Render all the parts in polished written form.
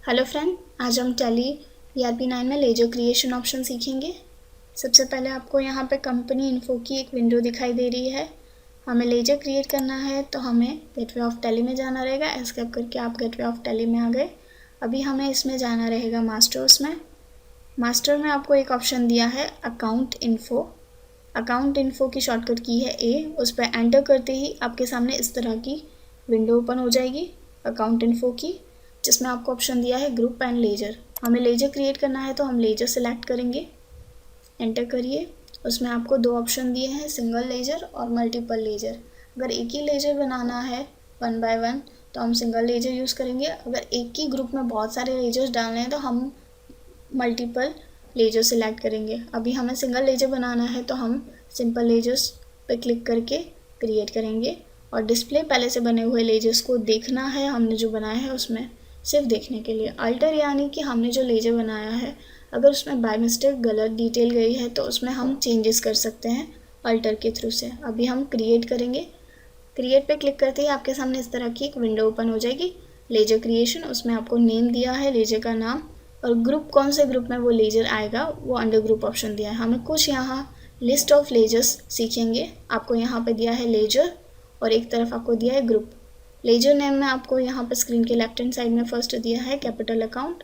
Hello friend, आज हम tally ERP9 में लेजर क्रिएशन ऑप्शन सीखेंगे। सबसे पहले आपको यहाँ पे कंपनी इन्फो की एक विंडो दिखाई दे रही है। हमें लेजर क्रिएट करना है तो हमें गेटवे ऑफ टैली में जाना रहेगा। एस्केप करके आप गेटवे ऑफ टैली में आ गए। अभी हमें इसमें जाना रहेगा मास्टर्स में। मास्टर में आपको एक ऑप्शन दिया है अकाउंट इन्फो। अकाउंट इन्फो की शॉर्टकट की है A। उस पर एंटर करते ही आपके सामने इस तरह की विंडो ओपन हो जाएगी अकाउंट इन्फो की, जिसमें आपको ऑप्शन दिया है ग्रुप एंड लेजर। हमें लेजर क्रिएट करना है तो हम लेजर सेलेक्ट करेंगे, एंटर करिए। उसमें आपको दो ऑप्शन दिए हैं, सिंगल लेजर और मल्टीपल लेजर। अगर एक ही लेजर बनाना है 1 बाय 1 तो हम सिंगल लेजर यूज़ करेंगे। अगर एक ही ग्रुप में बहुत सारे लेजर्स डालने हैं तो हम मल्टीपल लेजर सेलेक्ट करेंगे। अभी हमें सिंगल लेजर बनाना है तो हम सिंपल लेजर्स पे क्लिक करके क्रिएट करेंगे और डिस्प्ले पहले से बने हुए लेजर्स को देखना है हमने जो बनाया है उसमें, सिर्फ देखने के लिए। अल्टर यानी कि हमने जो लेजर बनाया है अगर उसमें बाय मिस्टेक गलत डिटेल गई है तो उसमें हम चेंजेस कर सकते हैं अल्टर के थ्रू से। अभी हम क्रिएट करेंगे। क्रिएट पे क्लिक करते ही आपके सामने इस तरह की एक विंडो ओपन हो जाएगी, लेजर क्रिएशन। उसमें आपको नेम दिया है लेजर का नाम और ग्रुप, कौन से ग्रुप में वो लेजर आएगा वो अंडर ग्रुप ऑप्शन दिया है। हमें कुछ यहाँ लिस्ट ऑफ लेजर्स सीखेंगे। आपको यहाँ पे दिया है लेजर और एक तरफ आपको दिया है ग्रुप। लेजर नेम में आपको यहाँ पर स्क्रीन के लेफ्ट हैंड साइड में फर्स्ट दिया है कैपिटल अकाउंट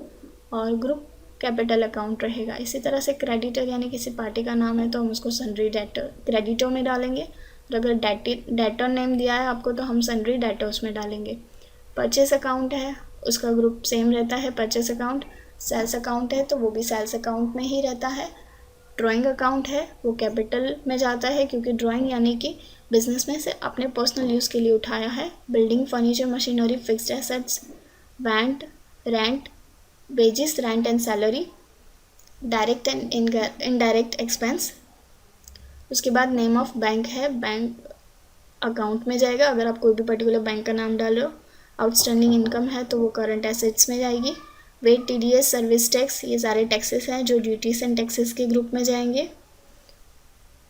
और ग्रुप कैपिटल अकाउंट रहेगा। इसी तरह से क्रेडिटर यानी किसी पार्टी का नाम है तो हम उसको सन्ड्री डेटर क्रेडिटो में डालेंगे और अगर डेटर नेम दिया है आपको तो हम सन्ड्री डेटर्स में डालेंगे। परचेस अकाउंट है उसका ग्रुप सेम रहता है परचेस अकाउंट। सेल्स अकाउंट है तो वो भी सेल्स अकाउंट में ही रहता है। ड्राइंग अकाउंट है वो कैपिटल में जाता है क्योंकि ड्राइंग यानी कि बिजनेस में से अपने पर्सनल यूज़ के लिए उठाया है। Building, furniture, machinery, fixed assets, वैंट, rent, wages, rent and salary, direct and indirect expense. उसके बाद नेम ऑफ बैंक है, बैंक अकाउंट में जाएगा अगर आप कोई भी पर्टिकुलर बैंक का नाम डाल रहे हो। आउटस्टैंडिंग इनकम है तो वो करंट एसेट्स में जाएगी। वेट, TDS, सर्विस टैक्स, ये सारे टैक्सेस हैं जो ड्यूटीज एंड टैक्सेस के ग्रुप में जाएंगे।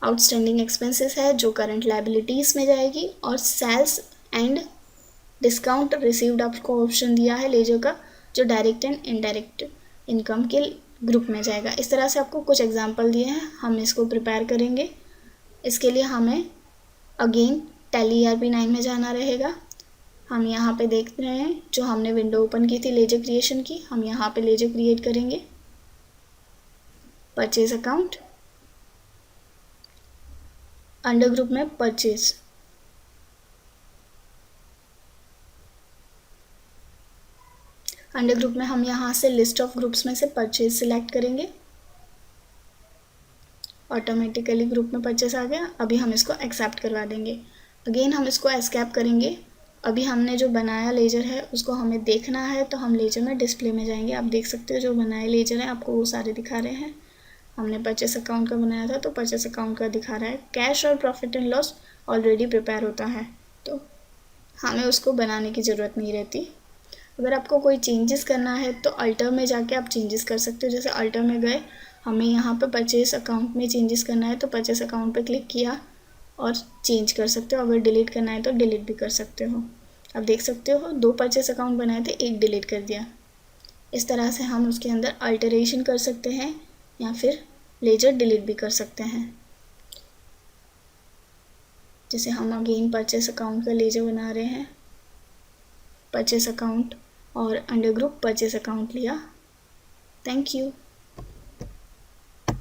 आउटस्टैंडिंग एक्सपेंसेस है जो करंट लायबिलिटीज़ में जाएगी। और सेल्स एंड डिस्काउंट रिसीव्ड आपको ऑप्शन दिया है लेजर का, जो डायरेक्ट एंड इनडायरेक्ट इनकम के ग्रुप में जाएगा। इस तरह से आपको कुछ एग्जांपल दिए हैं, हम इसको प्रिपेयर करेंगे। इसके लिए हमें अगेन टैली ERP9 में जाना रहेगा। हम यहाँ पे देख रहे हैं जो हमने विंडो ओपन की थी लेजर क्रिएशन की, हम यहाँ पे लेजर क्रिएट करेंगे। परचेज अकाउंट, अंडर ग्रुप में परचेज, अंडर ग्रुप में हम यहाँ से लिस्ट ऑफ ग्रुप्स में से परचेज सिलेक्ट करेंगे। ऑटोमेटिकली ग्रुप में परचेज आ गया। अभी हम इसको एक्सेप्ट करवा देंगे। अगेन हम इसको एस्केप करेंगे। अभी हमने जो बनाया लेजर है उसको हमें देखना है तो हम लेजर में डिस्प्ले में जाएंगे। आप देख सकते हो जो बनाए लेजर है आपको वो सारे दिखा रहे हैं। हमने परचेस अकाउंट का बनाया था तो परचेस अकाउंट का दिखा रहा है। कैश और profit and loss already prepare होता है तो हमें उसको बनाने की ज़रूरत नहीं रहती। अगर आपको कोई चेंजेस करना है तो अल्टर में जाके आप चेंजेस कर सकते हो। जैसे अल्टर में गए, हमें यहाँ पर परचेस अकाउंट में चेंजेस करना है तो परचेस अकाउंट पे क्लिक किया और चेंज कर सकते हो। अगर डिलीट करना है तो डिलीट भी कर सकते हो। आप देख सकते हो 2 परचेस अकाउंट बनाए थे, एक डिलीट कर दिया। इस तरह से हम उसके अंदर अल्टरेशन कर सकते हैं या फिर लेजर डिलीट भी कर सकते हैं। जैसे हम अगेन परचेस अकाउंट का लेजर बना रहे हैं, परचेस अकाउंट और अंडर ग्रुप परचेस अकाउंट लिया। Thank you.